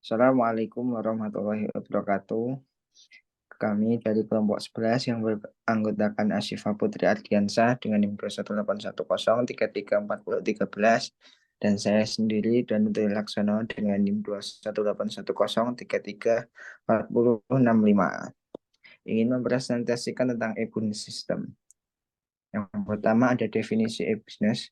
Assalamualaikum warahmatullahi wabarakatuh. Kami dari kelompok 11 yang beranggotakan Asyifa Putri Ardiansah dengan NIM 21810334013 dan saya sendiri dan Nutri Laksono dengan NIM 21810334065 ingin mempresentasikan tentang e-business system. Yang pertama ada definisi e-business.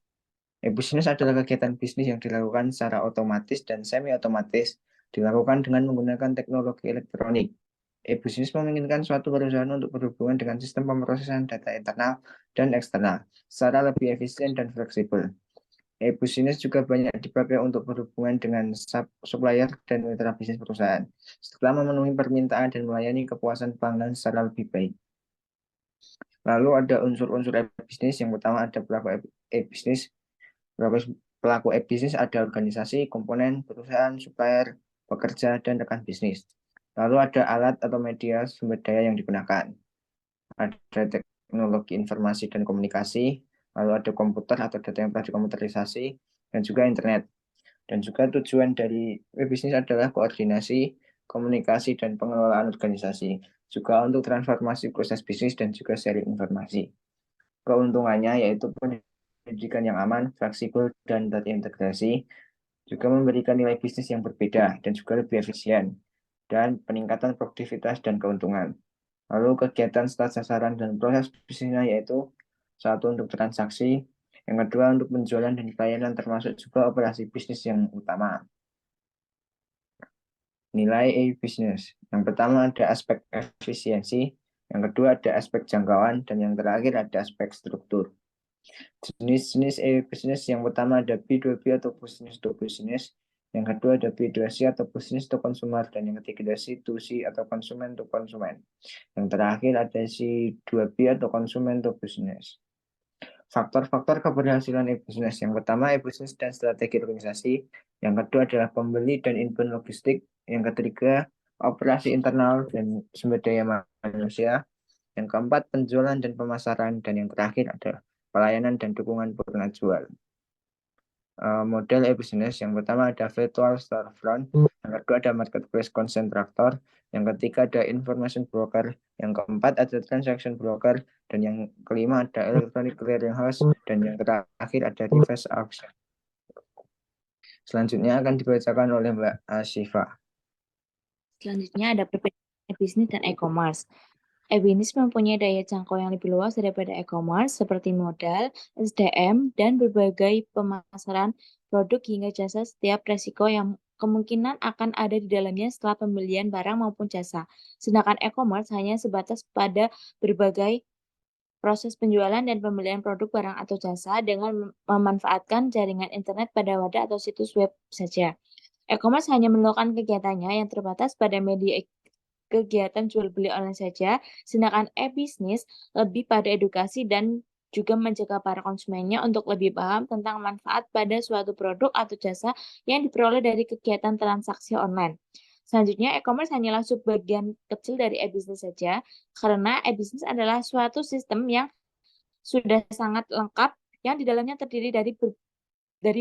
E-business adalah kegiatan bisnis yang dilakukan secara otomatis dan semi-otomatis, dilakukan dengan menggunakan teknologi elektronik. E-business memungkinkan suatu perusahaan untuk berhubungan dengan sistem pemrosesan data internal dan eksternal secara lebih efisien dan fleksibel. E-business juga banyak dipakai untuk berhubungan dengan supplier dan mitra bisnis perusahaan, setelah memenuhi permintaan dan melayani kepuasan pelanggan secara lebih baik. Lalu ada unsur-unsur e-business. Yang pertama ada pelaku e-business. Pelaku e-bisnis ada organisasi, komponen, perusahaan, supplier, pekerja, dan rekan bisnis. Lalu ada alat atau media sumber daya yang digunakan. Ada teknologi informasi dan komunikasi, lalu ada komputer atau data yang telah dikomputerisasi, dan juga internet. Dan juga tujuan dari e-bisnis adalah koordinasi, komunikasi, dan pengelolaan organisasi. Juga untuk transformasi proses bisnis dan juga sharing informasi. Keuntungannya yaitu pendidikan yang aman, fleksibel, dan terintegrasi, juga memberikan nilai bisnis yang berbeda dan juga lebih efisien, dan peningkatan produktivitas dan keuntungan. Lalu kegiatan start sasaran dan proses bisnisnya yaitu satu untuk transaksi, yang kedua untuk penjualan dan pelayanan termasuk juga operasi bisnis yang utama. Nilai e-business. Yang pertama ada aspek efisiensi, yang kedua ada aspek jangkauan, dan yang terakhir ada aspek struktur. Jenis-jenis e-business yang pertama ada B2B atau business to business, yang kedua ada B2C atau business to consumer, dan yang ketiga ada C2C atau konsumen to konsumen. Yang terakhir ada C2B atau konsumen to business. Faktor-faktor keberhasilan e-business. Yang pertama e-business dan strategi organisasi, yang kedua adalah pembeli dan inbound logistik, yang ketiga operasi internal dan sumber daya manusia, yang keempat penjualan dan pemasaran, dan yang terakhir adalah pelayanan dan dukungan penjual. Model e-business yang pertama ada virtual storefront, yang kedua ada marketplace concentrator, yang ketiga ada information broker, yang keempat ada transaction broker, dan yang kelima ada electronic clearinghouse, dan yang terakhir ada reverse auction. Selanjutnya akan dibacakan oleh Mbak Asyifa. Selanjutnya ada perbedaan e-bisnis dan e-commerce. E-bisnis mempunyai daya jangkau yang lebih luas daripada e-commerce seperti modal, SDM, dan berbagai pemasaran produk hingga jasa setiap resiko yang kemungkinan akan ada di dalamnya setelah pembelian barang maupun jasa. Sedangkan e-commerce hanya sebatas pada berbagai proses penjualan dan pembelian produk barang atau jasa dengan memanfaatkan jaringan internet pada wadah atau situs web saja. E-commerce hanya melakukan kegiatannya yang terbatas pada media kegiatan jual beli online saja, sedangkan e-bisnis lebih pada edukasi dan juga menjaga para konsumennya untuk lebih paham tentang manfaat pada suatu produk atau jasa yang diperoleh dari kegiatan transaksi online. Selanjutnya, e-commerce hanyalah subbagian kecil dari e-bisnis saja, karena e-bisnis adalah suatu sistem yang sudah sangat lengkap yang di dalamnya terdiri dari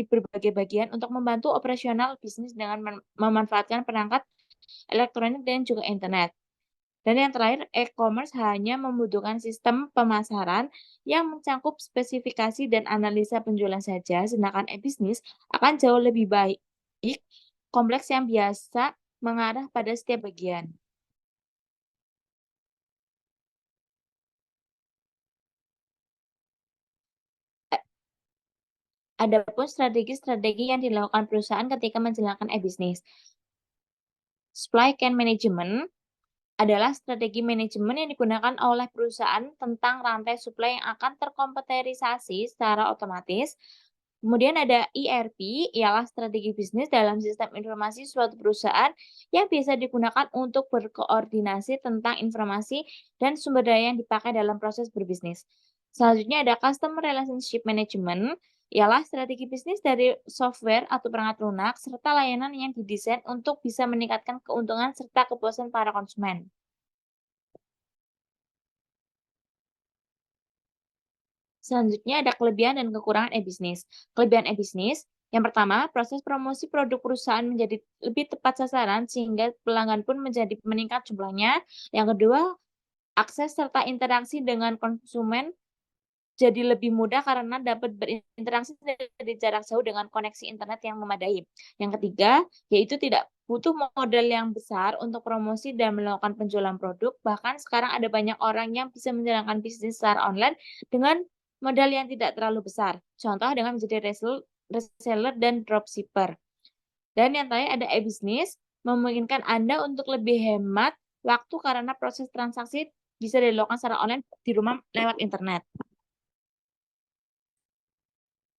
berbagai bagian untuk membantu operasional bisnis dengan memanfaatkan perangkat elektronik dan juga internet. Dan yang terakhir, e-commerce hanya membutuhkan sistem pemasaran yang mencakup spesifikasi dan analisa penjualan saja, sedangkan e-bisnis akan jauh lebih baik, kompleks yang biasa mengarah pada setiap bagian. Adapun strategi-strategi yang dilakukan perusahaan ketika menjalankan e-bisnis. Supply chain management adalah strategi manajemen yang digunakan oleh perusahaan tentang rantai suplai yang akan terkomputerisasi secara otomatis. Kemudian ada ERP, ialah strategi bisnis dalam sistem informasi suatu perusahaan yang biasa digunakan untuk berkoordinasi tentang informasi dan sumber daya yang dipakai dalam proses berbisnis. Selanjutnya ada Customer Relationship Management, ialah strategi bisnis dari software atau perangkat lunak serta layanan yang didesain untuk bisa meningkatkan keuntungan serta kepuasan para konsumen. Selanjutnya ada kelebihan dan kekurangan e-bisnis. Kelebihan e-bisnis Yang pertama, proses promosi produk perusahaan menjadi lebih tepat sasaran sehingga pelanggan pun menjadi meningkat jumlahnya. Yang kedua, akses serta interaksi dengan konsumen jadi lebih mudah karena dapat berinteraksi dari jarak jauh dengan koneksi internet yang memadai. Yang ketiga, yaitu tidak butuh modal yang besar untuk promosi dan melakukan penjualan produk. Bahkan sekarang ada banyak orang yang bisa menjalankan bisnis secara online dengan modal yang tidak terlalu besar. Contoh dengan menjadi reseller dan dropshipper. Dan yang terakhir ada e-business, memungkinkan Anda untuk lebih hemat waktu karena proses transaksi bisa dilakukan secara online di rumah lewat internet.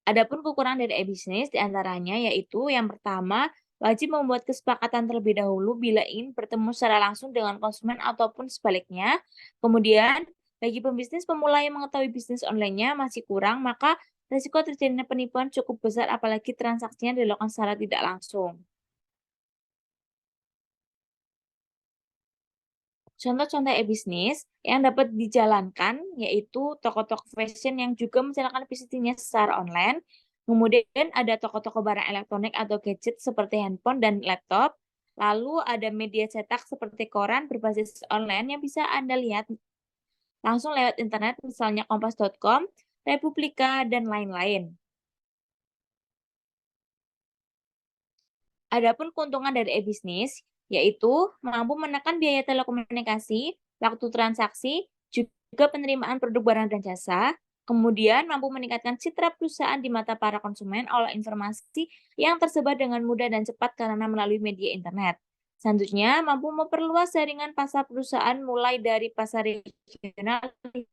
Adapun kekurangan dari e-bisnis diantaranya yaitu yang pertama, wajib membuat kesepakatan terlebih dahulu bila ingin bertemu secara langsung dengan konsumen ataupun sebaliknya. Kemudian, bagi pembisnis pemula yang mengetahui bisnis online-nya masih kurang, maka risiko terjadinya penipuan cukup besar apalagi transaksinya dilakukan secara tidak langsung. Contoh-contoh e-bisnis yang dapat dijalankan yaitu toko-toko fashion yang juga menjalankan bisnisnya secara online. Kemudian ada toko-toko barang elektronik atau gadget seperti handphone dan laptop. Lalu ada media cetak seperti koran berbasis online yang bisa Anda lihat langsung lewat internet misalnya kompas.com, Republika, dan lain-lain. Adapun keuntungan dari e-bisnis yaitu mampu menekan biaya telekomunikasi, waktu transaksi, juga penerimaan produk barang dan jasa, kemudian mampu meningkatkan citra perusahaan di mata para konsumen oleh informasi yang tersebar dengan mudah dan cepat karena melalui media internet. Selanjutnya, mampu memperluas jaringan pasar perusahaan mulai dari pasar regional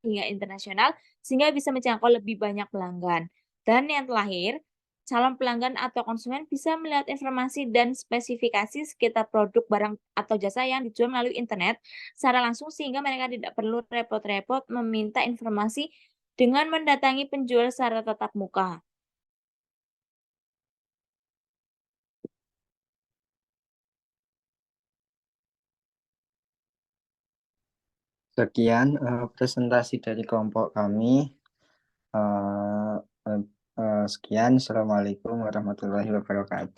hingga internasional sehingga bisa menjangkau lebih banyak pelanggan. Dan yang terakhir, calon pelanggan atau konsumen bisa melihat informasi dan spesifikasi sekitar produk, barang, atau jasa yang dijual melalui internet secara langsung sehingga mereka tidak perlu repot-repot meminta informasi dengan mendatangi penjual secara tatap muka. Sekian presentasi dari kelompok kami. Eh, Sekian, Assalamualaikum warahmatullahi wabarakatuh.